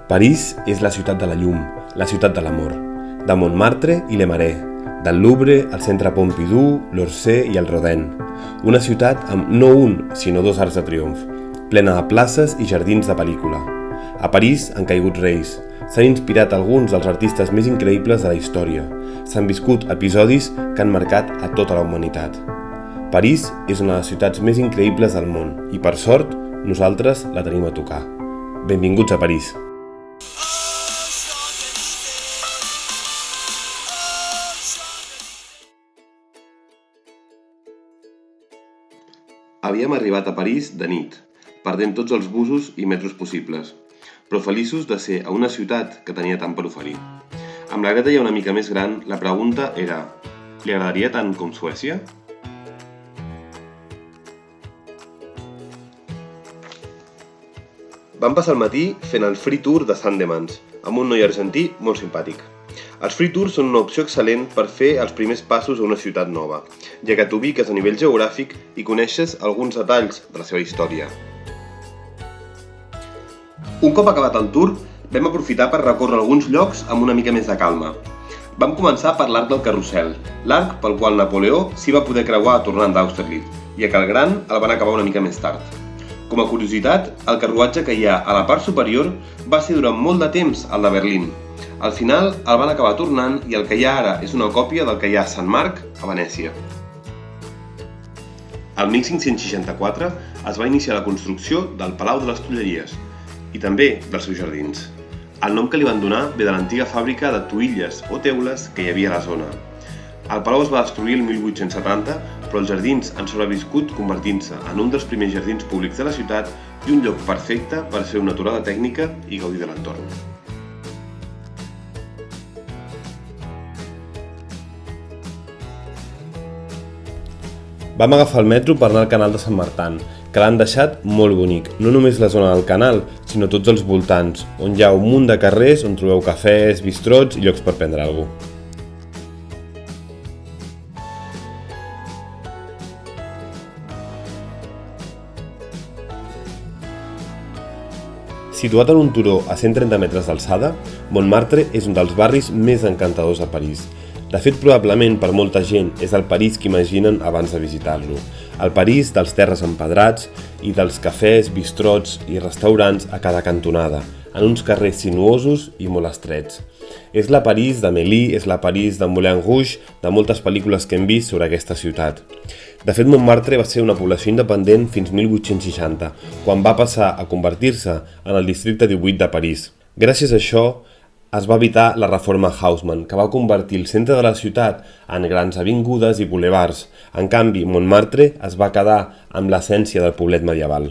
París és la ciutat de la llum, la ciutat de l'amor, de Montmartre i Le Marais, del Louvre, el Centre Pompidou, l'Orsay i el Rodin. Una ciutat amb no un, sinó dos arcs de triomf, plena de places i jardins de pel·lícula. A París han caigut reis, s'han inspirat alguns dels artistes més increïbles de la història, s'han viscut episodis que han marcat a tota la humanitat. París és una de les ciutats més increïbles del món i, per sort, nosaltres la tenim a tocar. Benvinguts a París. Havíem arribat a París de nit, perdent tots els busos i metros possibles, però feliços de ser a una ciutat que tenia tant per oferir. Amb la Greta ja una mica més gran, la pregunta era: li agradaria tant com Suècia? Vam passar el matí fent el free tour de Sandemans, amb un noi argentí molt simpàtic. Els free tours són una opció excel·lent per fer els primers passos a una ciutat nova, ja que t'ubiques a nivell geogràfic i coneixes alguns detalls de la seva història. Un cop acabat el tour, vam aprofitar per recórrer alguns llocs amb una mica més de calma. Vam començar per l'Arc del Carrusel, l'arc pel qual Napoleó s'hi va poder creuar tornant d'Austerlitz, ja que el Gran el van acabar una mica més tard. Com a curiositat, el carruatge que hi ha a la part superior va ser durant molt de temps el de Berlín. Al final el van acabar tornant i el que hi ha ara és una còpia del que hi ha a Sant Marc, a Venècia. El 1564 es va iniciar la construcció del Palau de les Tulleries i també dels seus jardins. El nom que li van donar ve de l'antiga fàbrica de toïlles o teules que hi havia a la zona. El palau es va destruir el 1870, però els jardins han sobreviscut convertint-se en un dels primers jardins públics de la ciutat i un lloc perfecte per fer una aturada tècnica i gaudir de l'entorn. Vam agafar el metro per anar al canal de Sant Martin, que l'han deixat molt bonic, no només la zona del canal, sinó tots els voltants, on hi ha un munt de carrers on trobeu cafès, bistrots i llocs per prendre alguna cosa. Situat en un turó a 130 metres d'alçada, Montmartre és un dels barris més encantadors de París. De fet, probablement per molta gent és el París que imaginen abans de visitar-lo. El París dels terres empedrats i dels cafès, bistrots i restaurants a cada cantonada, en uns carrers sinuosos i molt estrets. És la París d'Amélie, és la París de Moulin Rouge, de moltes pel·lícules que hem vist sobre aquesta ciutat. De fet, Montmartre va ser una població independent fins 1860, quan va passar a convertir-se en el districte 18 de París. Gràcies a això, es va evitar la reforma Haussmann, que va convertir el centre de la ciutat en grans avingudes i bulevards. En canvi, Montmartre es va quedar amb l'essència del poblet medieval.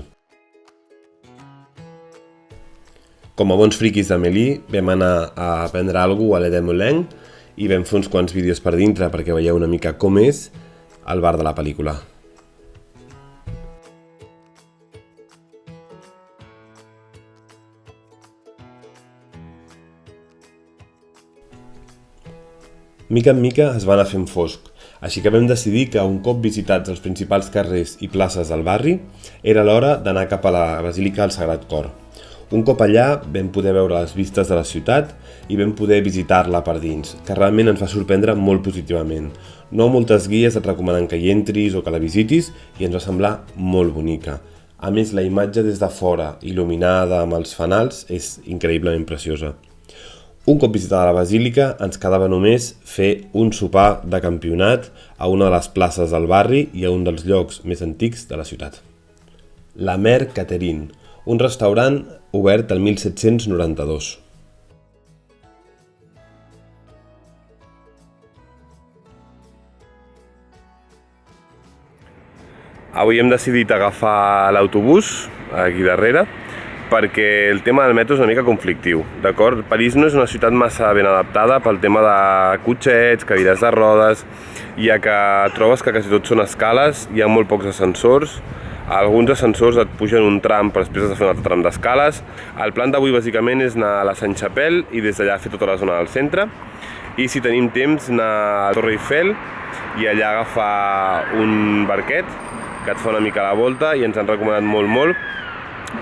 Com a bons friquis d'Amélie, vam anar a prendre alguna cosa a l'Edé Moulin i vam fer uns quants vídeos per dintre perquè veieu una mica com és el bar de la pel·lícula. Mica en mica es va anar fent fosc, així que vam decidir que un cop visitats els principals carrers i places del barri, era l'hora d'anar cap a la Basílica del Sagrat Cor. Un cop allà vam poder veure les vistes de la ciutat i vam poder visitar-la per dins, que realment ens va sorprendre molt positivament. No moltes guies et recomanen que hi entris o que la visitis i ens va semblar molt bonica. A més, la imatge des de fora, il·luminada amb els fanals, és increïblement preciosa. Un cop visitada la Basílica, ens quedava només fer un sopar de campionat a una de les places del barri i a un dels llocs més antics de la ciutat. La Mère Catherine, un restaurant obert el 1792. Avui hem decidit agafar l'autobús aquí darrere, perquè el tema del metro és una mica conflictiu, d'acord? París no és una ciutat massa ben adaptada pel tema de cotxets, cadires de rodes, ja que trobes que quasi tot són escales, hi ha molt pocs ascensors, alguns ascensors et pugen un tram però després has de fer un altre tram d'escales. El plan d'avui bàsicament és anar a la Sainte-Chapelle i des d'allà fer tota la zona del centre, i si tenim temps anar a la Torre Eiffel i allà agafar un barquet que et fa una mica la volta i ens han recomanat molt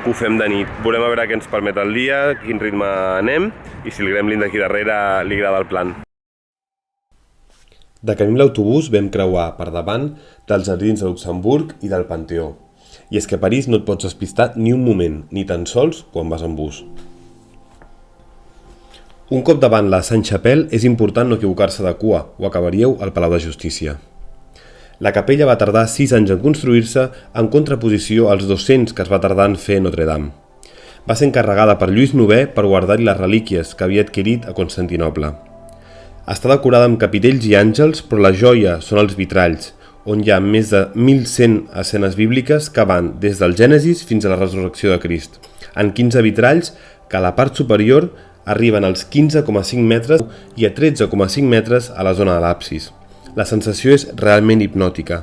que ho fem de nit. Volem a veure què ens permet el dia, quin ritme anem i si el gremlin d'aquí darrere li agrada el plan. De camí amb l'autobús vam creuar per davant dels jardins de Luxemburg i del Panteó. I és que a París no et pots despistar ni un moment, ni tan sols quan vas en bus. Un cop davant la Sainte-Chapelle és important no equivocar-se de cua o acabaríeu al Palau de Justícia. La capella va tardar 6 anys en construir-se en contraposició als 200 que es va tardar en fer Notre-Dame. Va ser encarregada per Lluís IX per guardar-hi les relíquies que havia adquirit a Constantinoble. Està decorada amb capitells i àngels, però la joia són els vitralls, on hi ha més de 1.100 escenes bíbliques que van des del Gènesis fins a la resurrecció de Crist, en 15 vitralls que a la part superior arriben als 15,5 metres i a 13,5 metres a la zona de l'absis. La sensació és realment hipnòtica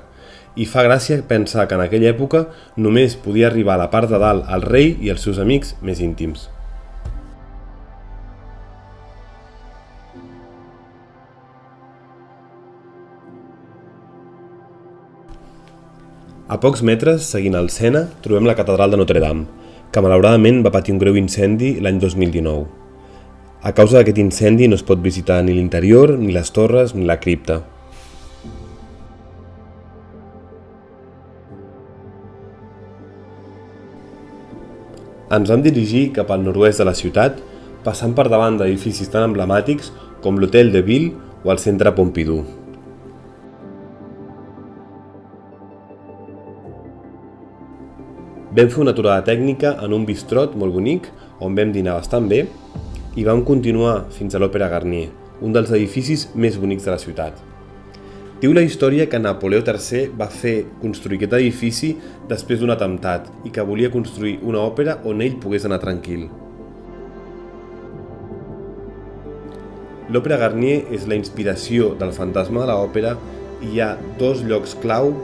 i fa gràcia pensar que en aquella època només podia arribar a la part de dalt el rei i els seus amics més íntims. A pocs metres, seguint el Sena, trobem la catedral de Notre-Dame, que malauradament va patir un greu incendi l'any 2019. A causa d'aquest incendi no es pot visitar ni l'interior, ni les torres, ni la cripta. Ens vam dirigir cap al nord-oest de la ciutat, passant per davant d'edificis tan emblemàtics com l'Hôtel de Ville o el Centre Pompidou. Vam fer una aturada tècnica en un bistrot molt bonic, on vam dinar bastant bé, i vam continuar fins a l'Òpera Garnier, un dels edificis més bonics de la ciutat. Diu la història que Napoleó III va fer construir aquest edifici després d'un atemptat i que volia construir una òpera on ell pogués anar tranquil. L'Òpera Garnier és la inspiració del fantasma de l'òpera i hi ha 2 llocs clau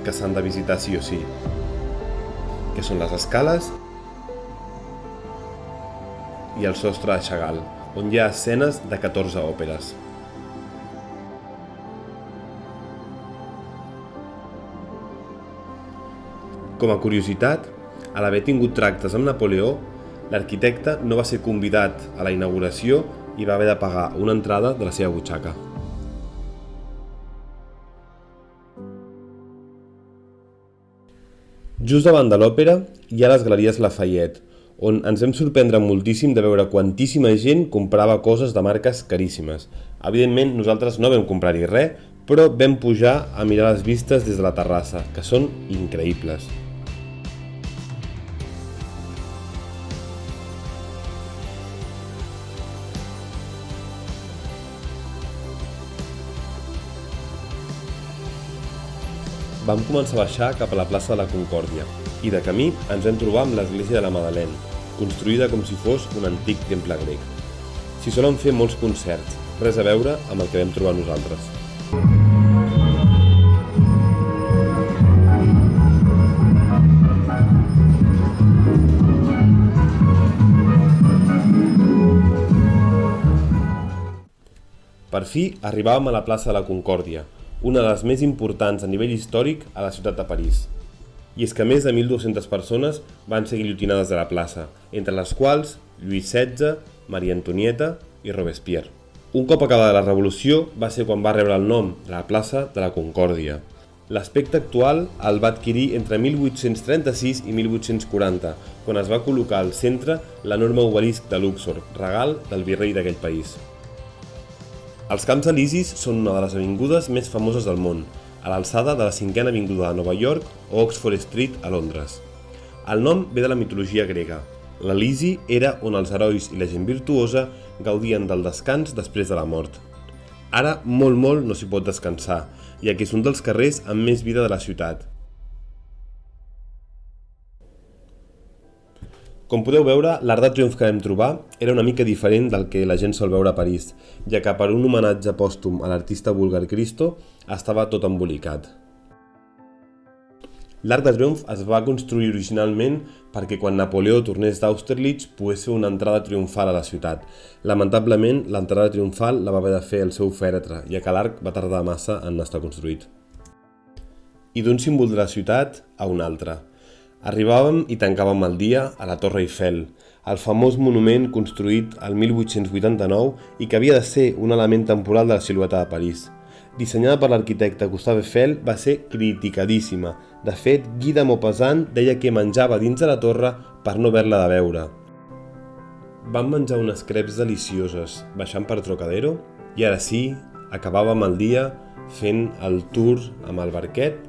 que s'han de visitar sí o sí, que són les escales i el sostre de Chagall, on hi ha escenes de 14 òperes. Com a curiositat, a l'haver tingut tractes amb Napoleó, l'arquitecte no va ser convidat a la inauguració i va haver de pagar una entrada de la seva butxaca. Just davant de l'òpera hi ha les Galeries Lafayette, on ens vam sorprendre moltíssim de veure quantíssima gent comprava coses de marques caríssimes. Evidentment, nosaltres no vam comprar-hi res, però vam pujar a mirar les vistes des de la terrassa, que són increïbles. Vam començar a baixar cap a la plaça de la Concòrdia i de camí ens vam trobar amb l'església de la Madeleine, construïda com si fos un antic temple grec. S'hi solen fer molts concerts, res a veure amb el que vam trobar nosaltres. Per fi arribàvem a la plaça de la Concòrdia, una de les més importants a nivell històric a la ciutat de París. I és que més de 1.200 persones van ser guillotinades de la plaça, entre les quals Lluís XVI, Maria Antonieta i Robespierre. Un cop acabada la revolució va ser quan va rebre el nom de la plaça de la Concòrdia. L'aspecte actual el va adquirir entre 1836 i 1840, quan es va col·locar al centre l'enorme obelisc de Luxor, regal del virrei d'aquell país. Els Camps Elisis són una de les avingudes més famoses del món, a l'alçada de la 5a avinguda de Nova York o Oxford Street a Londres. El nom ve de la mitologia grega. L'Elisi era on els herois i la gent virtuosa gaudien del descans després de la mort. Ara molt no s'hi pot descansar, ja que és un dels carrers amb més vida de la ciutat. Com podeu veure, l'Arc de Triomf que vam trobar era una mica diferent del que la gent sol veure a París, ja que per un homenatge pòstum a l'artista búlgar Christo estava tot embolicat. L'Arc de Triomf es va construir originalment perquè quan Napoleó tornés d'Austerlitz pogués fer una entrada triomfal a la ciutat. Lamentablement, l'entrada triomfal la va haver de fer el seu fèretre, ja que l'arc va tardar massa en estar construït. I d'un símbol de la ciutat a un altre. Arribàvem i tancàvem el dia a la Torre Eiffel, el famós monument construït el 1889 i que havia de ser un element temporal de la silueta de París. Dissenyada per l'arquitecte Gustave Eiffel, va ser criticadíssima. De fet, Guy de Maupassant deia que menjava dins de la torre per no haver-la de veure. Vam menjar unes creps delicioses, baixant per Trocadero, i ara sí, acabàvem el dia fent el tour amb el barquet.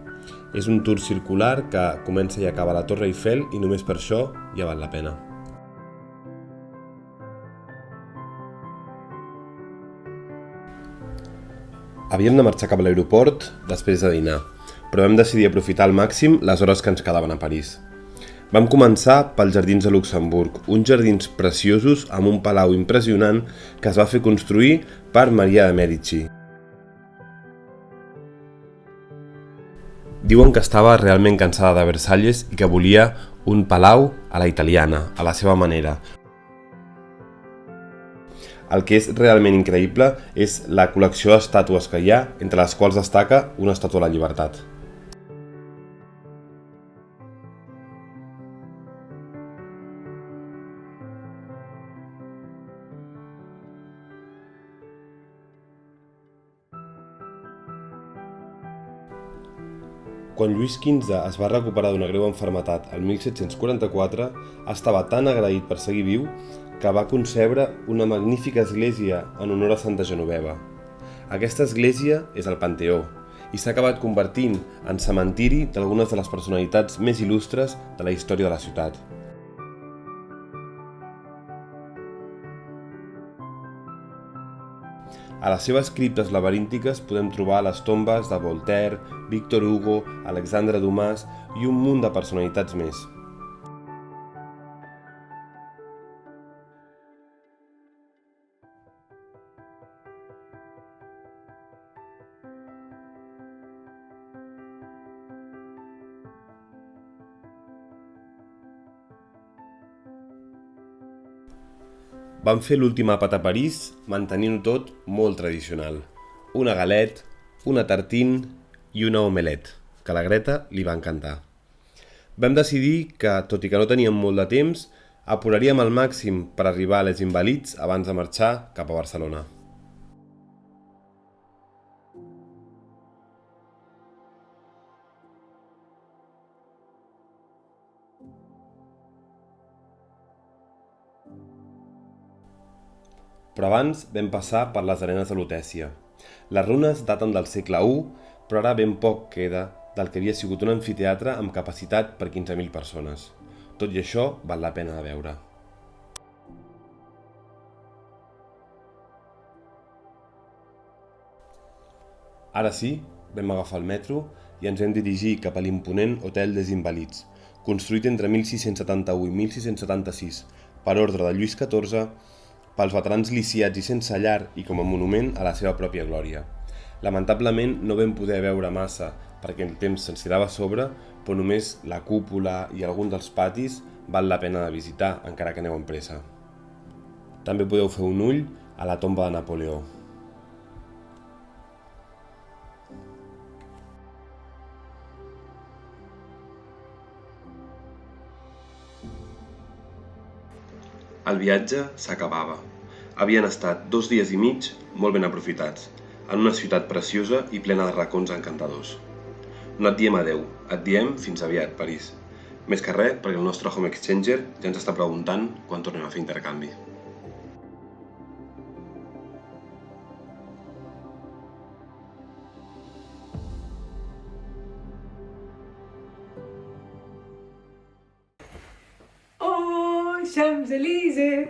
És un tour circular que comença i acaba a la Torre Eiffel i només per això ja val la pena. Havíem de marxar cap a l'aeroport després de dinar, però vam decidir aprofitar al màxim les hores que ens quedaven a París. Vam començar pels Jardins de Luxemburg, uns jardins preciosos amb un palau impressionant que es va fer construir per Maria de Mèdici. Diuen que estava realment cansada de Versalles i que volia un palau a la italiana, a la seva manera. El que és realment increïble és la col·lecció d'estàtues que hi ha, entre les quals destaca una estàtua de la Llibertat. Quan Lluís XV es va recuperar d'una greu malaltia el 1744, estava tan agraït per seguir viu que va concebre una magnífica església en honor a Santa Genoveva. Aquesta església és el Panteó i s'ha acabat convertint en cementiri d'algunes de les personalitats més il·lustres de la història de la ciutat. A les seves criptes laberíntiques podem trobar les tombes de Voltaire, Victor Hugo, Alexandre Dumas i un munt de personalitats més. Vam fer l'últim àpat a París mantenint-ho tot molt tradicional. Una galet, una tartine i una omelette, que a la Greta li va encantar. Vam decidir que, tot i que no teníem molt de temps, apuraríem al màxim per arribar a Les Invalides abans de marxar cap a Barcelona. Però abans vam passar per les arenes de Lutècia. Les runes daten del segle I, però ara ben poc queda del que havia sigut un amfiteatre amb capacitat per 15.000 persones. Tot i això val la pena de veure. Ara sí, vam agafar el metro i ens vam dirigir cap a l'imponent Hotel des Invalides, construït entre 1671 i 1676 per ordre de Lluís XIV pels veterans lisiats i sense llar i com a monument a la seva pròpia glòria. Lamentablement no vam poder veure massa perquè el temps se'ns tirava a sobre, però només la cúpula i algun dels patis val la pena de visitar, encara que aneu amb pressa. També podeu fer un ull a la tomba de Napoleó. El viatge s'acabava. Havien estat 2 dies i mig molt ben aprofitats, en una ciutat preciosa i plena de racons encantadors. No et diem adeu, et diem fins aviat, París. Més que res perquè el nostre Home Exchanger ja ens està preguntant quan tornem a fer intercanvi. Champs-Élysées,